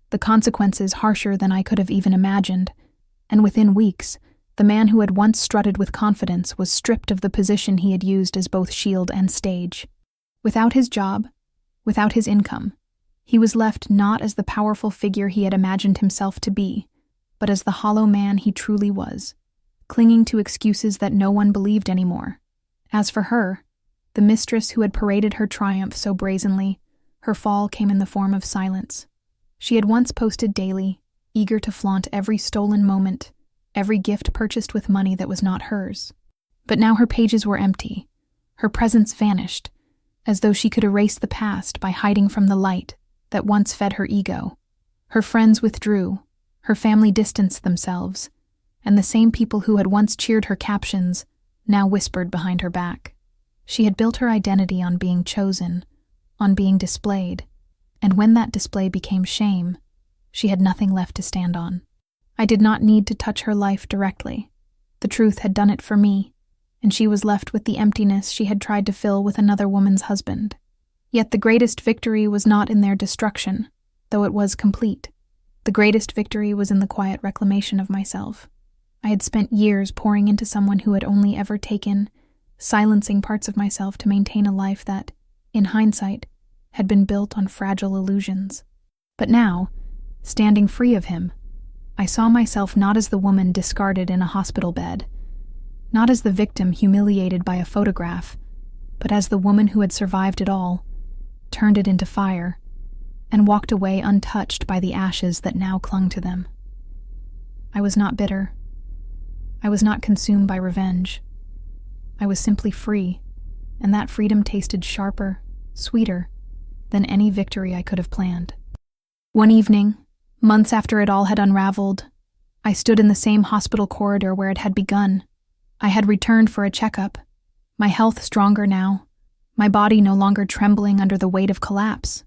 the consequences harsher than I could have even imagined, and within weeks, the man who had once strutted with confidence was stripped of the position he had used as both shield and stage. Without his job, without his income, he was left not as the powerful figure he had imagined himself to be, but as the hollow man he truly was, clinging to excuses that no one believed anymore. As for her, the mistress who had paraded her triumph so brazenly, her fall came in the form of silence. She had once posted daily, eager to flaunt every stolen moment, every gift purchased with money that was not hers. But now her pages were empty, her presence vanished, as though she could erase the past by hiding from the light that once fed her ego. Her friends withdrew, her family distanced themselves, and the same people who had once cheered her captions now whispered behind her back. She had built her identity on being chosen, on being displayed, and when that display became shame, she had nothing left to stand on. I did not need to touch her life directly. The truth had done it for me, and she was left with the emptiness she had tried to fill with another woman's husband. Yet the greatest victory was not in their destruction, though it was complete. The greatest victory was in the quiet reclamation of myself. I had spent years pouring into someone who had only ever taken, silencing parts of myself to maintain a life that, in hindsight, had been built on fragile illusions. But now, standing free of him, I saw myself not as the woman discarded in a hospital bed, not as the victim humiliated by a photograph, but as the woman who had survived it all, turned it into fire, and walked away untouched by the ashes that now clung to them. I was not bitter. I was not consumed by revenge. I was simply free, and that freedom tasted sharper, sweeter, than any victory I could have planned. One evening, months after it all had unraveled, I stood in the same hospital corridor where it had begun. I had returned for a checkup, my health stronger now, my body no longer trembling under the weight of collapse.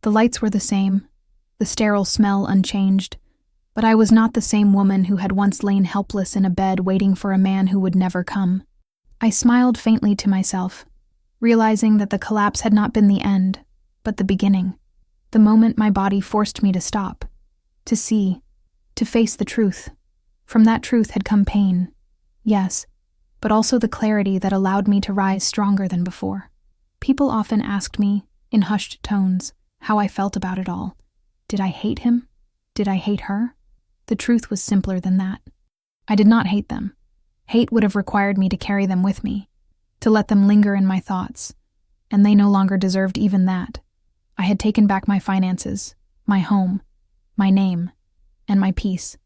The lights were the same, the sterile smell unchanged, but I was not the same woman who had once lain helpless in a bed waiting for a man who would never come. I smiled faintly to myself, realizing that the collapse had not been the end, but the beginning, the moment my body forced me to stop, to see, to face the truth. From that truth had come pain, yes, but also the clarity that allowed me to rise stronger than before. People often asked me, in hushed tones, how I felt about it all. Did I hate him? Did I hate her? The truth was simpler than that. I did not hate them. Hate would have required me to carry them with me, to let them linger in my thoughts, and they no longer deserved even that. I had taken back my finances, my home, my name, and my peace.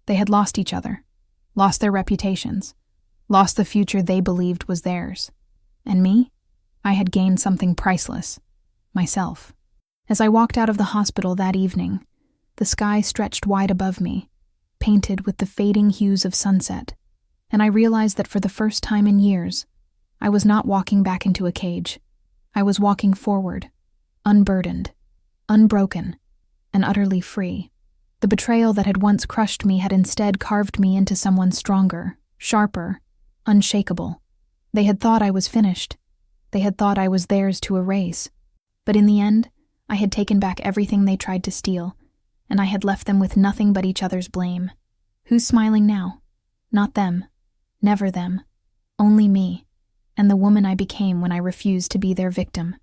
They had lost each other, lost their reputations, lost the future they believed was theirs. And me? I had gained something priceless, myself. As I walked out of the hospital that evening, the sky stretched wide above me, painted with the fading hues of sunset, and I realized that for the first time in years, I was not walking back into a cage. I was walking forward, unburdened, unbroken, and utterly free. The betrayal that had once crushed me had instead carved me into someone stronger, sharper, unshakable. They had thought I was finished. They had thought I was theirs to erase. But in the end, I had taken back everything they tried to steal, and I had left them with nothing but each other's blame. Who's smiling now? Not them. Never them. Only me, and the woman I became when I refused to be their victim.